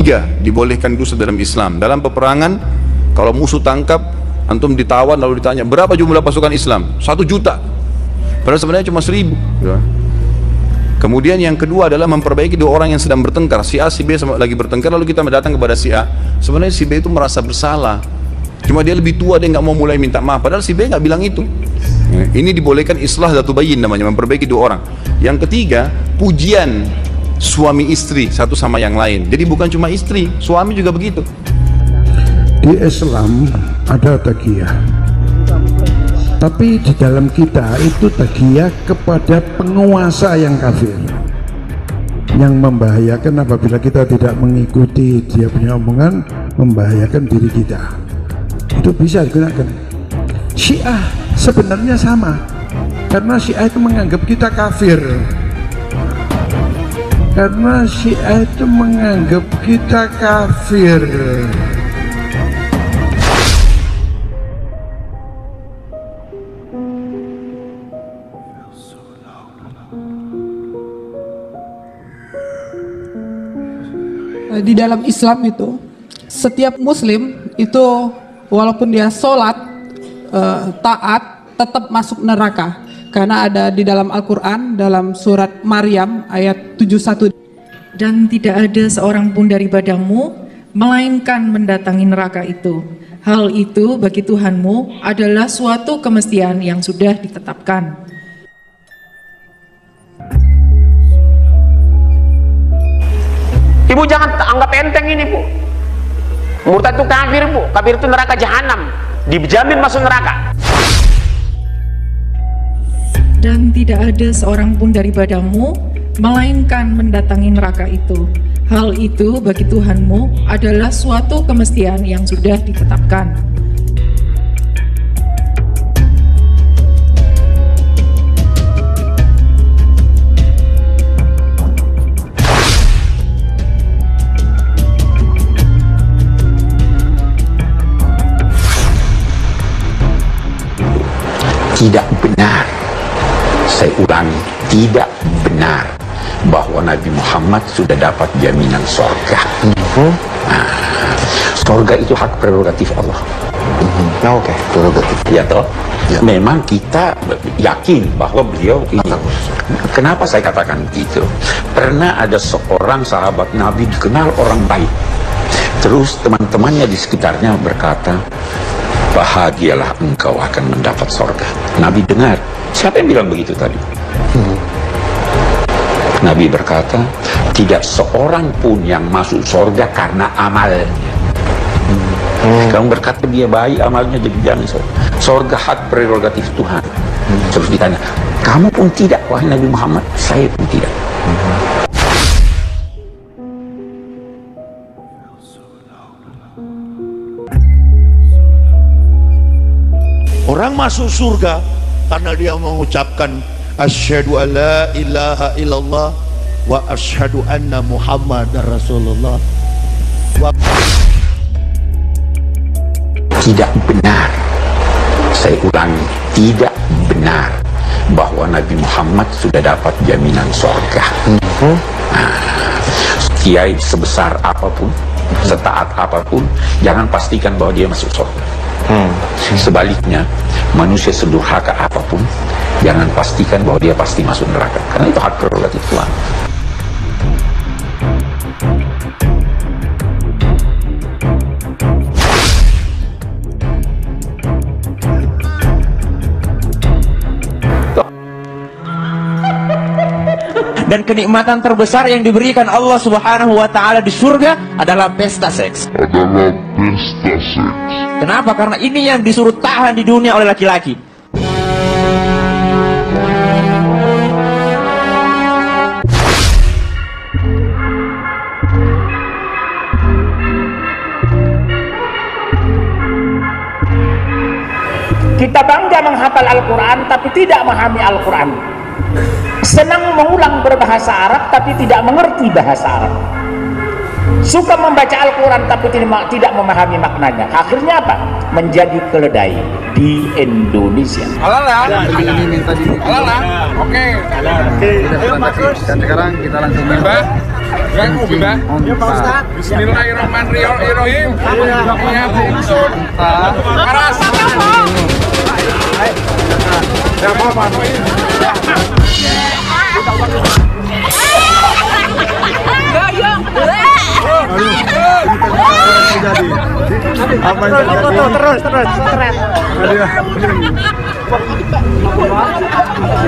Tiga, dibolehkan dusta dalam Islam. Dalam peperangan, kalau musuh tangkap, antum ditawan lalu ditanya, berapa jumlah pasukan Islam? 1 juta. Padahal sebenarnya cuma 1000. Ya. Kemudian yang kedua adalah memperbaiki 2 orang yang sedang bertengkar. Si A, si B lagi bertengkar, lalu kita datang kepada si A. Sebenarnya si B itu merasa bersalah. Cuma dia lebih tua, dia nggak mau mulai minta maaf. Padahal si B nggak bilang itu. Ya. Ini dibolehkan islah dzatu bayyin namanya, memperbaiki 2 orang. Yang ketiga, pujian suami istri satu sama yang lain. Jadi bukan cuma istri, suami juga begitu. Di Islam ada taqiyah, tapi di dalam kita itu taqiyah kepada penguasa yang kafir, yang membahayakan apabila kita tidak mengikuti dia punya omongan, membahayakan diri kita. Itu bisa digunakan. Syiah sebenarnya sama, karena Syiah itu menganggap kita kafir. Karena Syiah itu menganggap kita kafir. Di dalam Islam itu, setiap muslim itu walaupun dia sholat, taat, tetap masuk neraka. Karena ada di dalam Al-Quran, dalam surat Maryam ayat 71. Dan tidak ada seorang pun daripadamu, melainkan mendatangi neraka itu. Hal itu bagi Tuhanmu adalah suatu kemestian yang sudah ditetapkan. Ibu jangan anggap enteng ini, Bu. Murtad itu kafir, Bu. Kafir itu neraka jahanam. Dijamin masuk neraka. Dan tidak ada seorang pun daripadamu, melainkan mendatangi neraka itu. Hal itu bagi Tuhanmu adalah suatu kemestian yang sudah ditetapkan. Tidak benar, saya ulangi, tidak benar bahwa Nabi Muhammad sudah dapat jaminan sorga. Sorga itu hak prerogatif Allah. Oke, prerogatif. Ya toh. Ya. Memang kita yakin bahwa beliau ini. Kenapa saya katakan begitu? Pernah ada seorang sahabat Nabi dikenal orang baik. Terus teman-temannya di sekitarnya berkata, bahagialah engkau akan mendapat sorga. Nabi dengar, siapa yang bilang begitu tadi? Nabi berkata, tidak seorang pun yang masuk sorga karena amalnya. Kamu berkata dia baik, amalnya jadi jangan sorga hak prerogatif Tuhan. Terus ditanya, kamu pun tidak, wahai Nabi Muhammad? Saya pun tidak. Orang masuk surga karena dia mengucapkan asyhadu alla ilaha illallah wa asyhadu anna muhammadar rasulullah. Tidak benar, saya ulangi, tidak benar bahwa Nabi Muhammad sudah dapat jaminan surga. Kiai sebesar apapun, setaat apapun, jangan pastikan bahwa dia masuk surga. Sebaliknya, manusia sedurhaka apapun, jangan pastikan bahwa dia pasti masuk neraka, karena itu hak prerogatif Tuhan. Dan kenikmatan terbesar yang diberikan Allah Subhanahu wa Ta'ala di surga adalah pesta seks. Kenapa? Karena ini yang disuruh tahan di dunia oleh laki-laki. Kita bangga menghafal Al-Quran tapi tidak memahami Al-Quran. Senang mengulang berbahasa Arab tapi tidak mengerti bahasa Arab. suka membaca Al-Quran tapi tidak memahami maknanya. Akhirnya apa? Menjadi keledai di Indonesia. Ini minta di Oke. Ayo bagus. Dan sekarang kita langsung Bimba. Ya Pak Ustaz. Bismillahirrahmanirrahim. Ya Bungsun. Paras. Ya apa? Apa yang terjadi? Terus.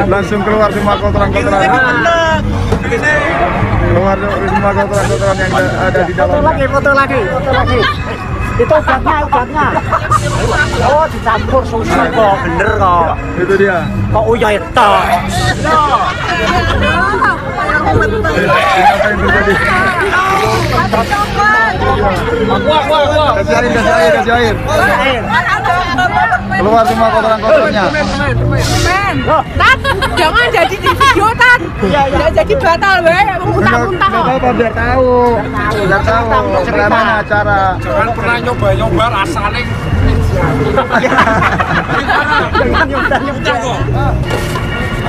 Langsung keluar semua kotoran-kotoran. Keluar semua kotoran-kotoran yang ada di dalam. Foto lagi. Itu ugatnya. Oh, dicampur susu kok, bener kok. Itu dia. Kok uya itu. Apa yang terjadi? Kasih air. Keluar semua kotoran-kotorannya. Tat, jangan jadi di video, Tat. Jangan jadi batal, muntah-muntah. Enggak apa-apa, biar tahu. Bagaimana cara. Jangan pernah nyoba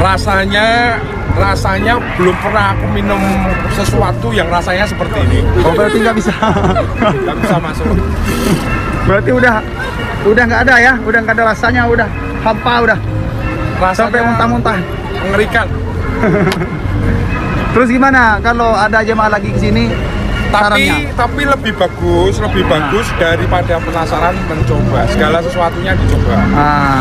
rasanya. Rasanya belum pernah aku minum sesuatu yang rasanya seperti ini. Oh, berarti nggak bisa masuk. Berarti udah nggak ada ya, udah nggak ada rasanya, udah hampa, udah rasanya sampai muntah-muntah, mengerikan. Terus gimana kalau ada jemaah lagi ke sini? Tapi lebih bagus daripada penasaran mencoba. Segala sesuatunya dicoba.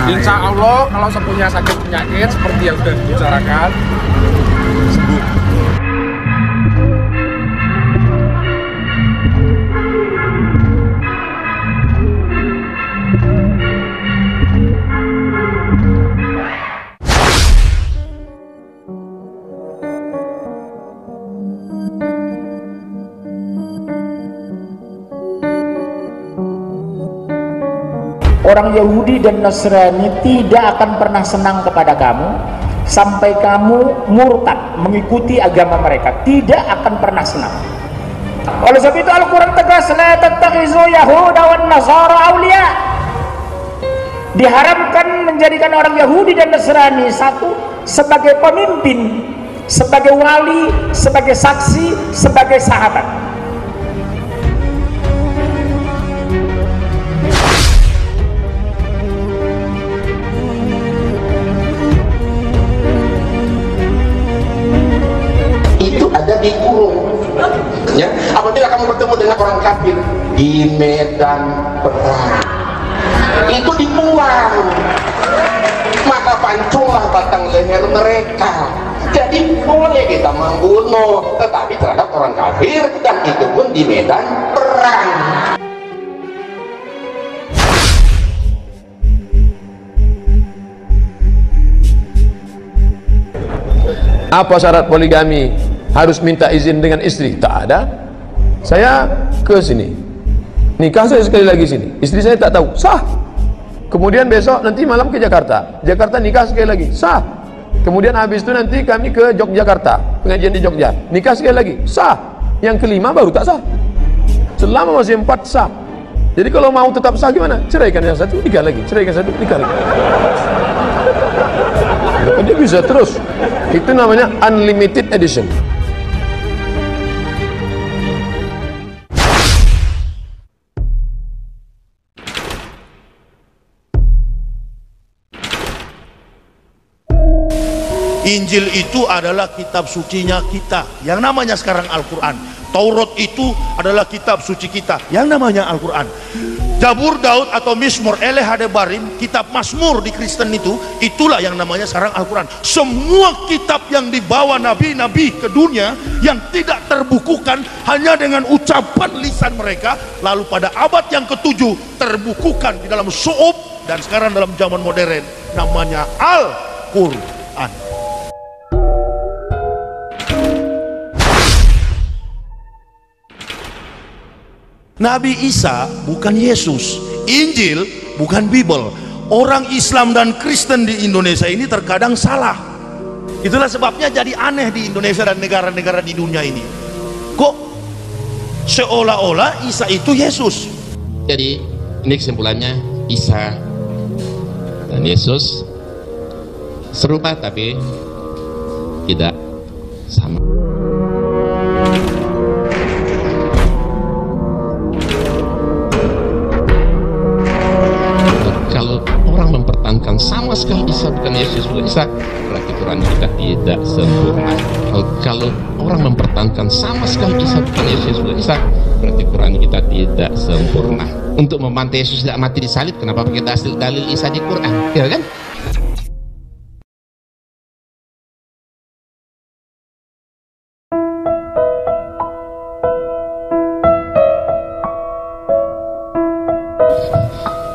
Insya Allah kalau punya sakit penyakit seperti yang sudah dibicarakan, sembuh. Orang Yahudi dan Nasrani tidak akan pernah senang kepada kamu sampai kamu murtad mengikuti agama mereka, tidak akan pernah senang. Oleh sebab itu Al-Quran tegas, la tattakhizu yahuda wan nasara awliya. Diharamkan menjadikan orang Yahudi dan Nasrani satu sebagai pemimpin, sebagai wali, sebagai saksi, sebagai sahabat. Ada dikurung ya, apabila kamu bertemu dengan orang kafir di medan perang itu dibuang, maka pancunglah batang leher mereka. Jadi boleh kita membunuh, tetapi terhadap orang kafir, dan itu pun di medan perang. Apa syarat poligami? Harus minta izin dengan istri? Tak ada. Saya ke sini, nikah saya sekali lagi sini, istri saya tak tahu, sah. Kemudian besok nanti malam ke Jakarta nikah sekali lagi, sah. Kemudian habis itu nanti kami ke Yogyakarta, pengajian di Jogja, nikah sekali lagi, sah. Yang kelima baru tak sah. Selama masih 4 sah. Jadi kalau mau tetap sah gimana? Ceraikan yang satu, nikah lagi, ceraikan satu, nikah lagi. Dia bisa terus. Itu namanya unlimited edition. Injil itu adalah kitab sucinya kita, yang namanya sekarang Al-Quran. Taurat itu adalah kitab suci kita, yang namanya Al-Quran. Zabur Daud atau Mizmur Eleh Hadebarim, kitab Mazmur di Kristen itu, itulah yang namanya sekarang Al-Quran. Semua kitab yang dibawa nabi-nabi ke dunia yang tidak terbukukan hanya dengan ucapan lisan mereka, lalu pada abad yang ke-7 terbukukan di dalam su'ub, dan sekarang dalam zaman modern namanya Al-Quran. Nabi Isa bukan Yesus, Injil bukan Bible. Orang Islam dan Kristen di Indonesia ini terkadang salah. Itulah sebabnya jadi aneh di Indonesia dan negara-negara di dunia ini. Kok seolah-olah Isa itu Yesus. Jadi ini kesimpulannya, Isa dan Yesus serupa tapi tidak sama. Kalau orang mempertahankan sama sekali Isa bukan Yesus bukan Isa, berarti Quran kita tidak sempurna. Kalau orang mempertahankan sama sekali Isa bukan Yesus bukan Isa, berarti Quran kita tidak sempurna. Untuk membantah Yesus tidak mati di salib, kenapa pakai dalil Isa di Quran, ya kan?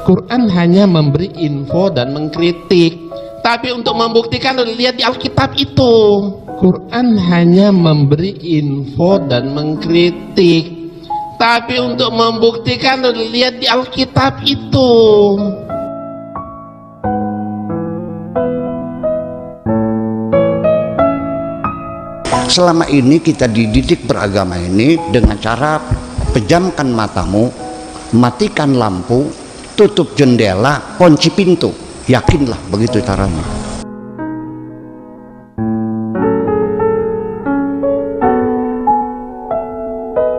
Quran hanya memberi info dan mengkritik, tapi untuk membuktikan lihat di Alkitab itu. Quran hanya memberi info dan mengkritik, tapi untuk membuktikan lihat di Alkitab itu. Selama ini kita dididik beragama ini dengan cara pejamkan matamu, matikan lampu, tutup jendela, kunci pintu. Yakinlah begitu caranya.